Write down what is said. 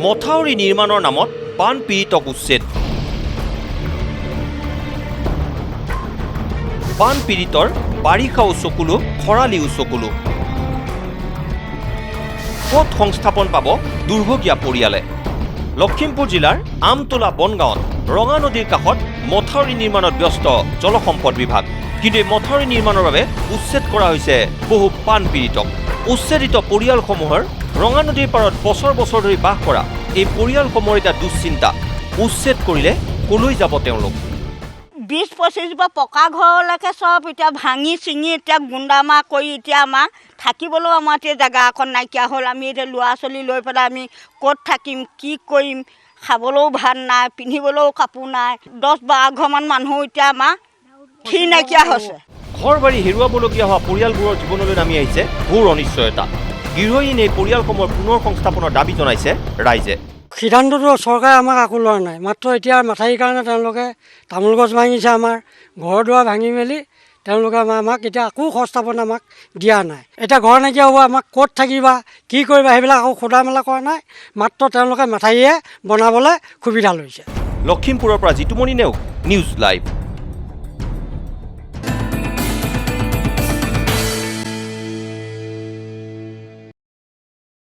মথাউৰি নিৰ্মাণৰ নামত বানপীড়িতক উচ্ছেদ। বানপীড়িতৰ বাৰিষাও চকুলো, খৰালিও চকুলো। ক'ত সংস্থাপন পাব দুৰ্ভগীয়া পৰিয়ালে? লখিমপুৰ জিলাৰ আমতলা বনগাঁৱত ৰঙা নদীৰ কাষত মথাউৰি নিৰ্মাণত ব্যস্ত জলসম্পদ বিভাগ। কিন্তু এই মথাউৰি নিৰ্মাণৰ বাবে উচ্ছেদ কৰা হৈছে বহু বানপীড়িতক। উচ্ছেদিত পৰিয়ালসমূহৰ ৰঙা নদীৰ পাৰত বছৰ বছৰ ধৰি বাস কৰা এই পৰিয়ালসমূহৰ এতিয়া দুশ্চিন্তা। উচ্ছেদ কৰিলে কলৈ যাব তেওঁলোক? 20-25 পকা ঘৰলৈকে চব এতিয়া ভাঙি চিঙি এতিয়া গুণ্ডামা কৰি এতিয়া আমাৰ থাকিবলৈও আমাৰ এতিয়া জেগা অকণ নাইকিয়া হ'ল। আমি এতিয়া ল'ৰা ছোৱালী লৈ পেলাই আমি ক'ত থাকিম, কি কৰিম? খাবলৈও ভাত নাই, পিন্ধিবলৈও কাপোৰ নাই। 10-12 ঘৰমান মানুহ এতিয়া আমাৰ থিৰ নাইকিয়া হৈছে। ঘৰ বাৰী হেৰুৱাবলগীয়া হোৱা পৰিয়ালবোৰৰ জীৱনলৈ নামি আহিছে ঘোৰ অনিশ্চয়তা। গৃহহীন এই পৰিয়ালসমূহৰ পুনৰ সংস্থাপনৰ দাবী জনাইছে ৰাইজে। সিদ্ধান্তটো চৰকাৰে আমাক একো লোৱা নাই, মাত্ৰ এতিয়া মাথাইৰ কাৰণে তেওঁলোকে তামোল গছ ভাঙিছে, আমাৰ ঘৰ দুৱাৰ ভাঙি মেলি তেওঁলোকে আমাক এতিয়া একো সংস্থাপন আমাক দিয়া নাই। এতিয়া ঘৰ নাইকিয়া হ'ব, আমাক ক'ত থাকিবা, কি কৰিবা সেইবিলাক আকৌ সোধা মেলা কৰা নাই, মাত্ৰ তেওঁলোকে মাথাইয়ে বনাবলৈ সুবিধা লৈছে। লখিমপুৰৰ পৰা জিতুমণি নেওগ, নিউজ লাইভ।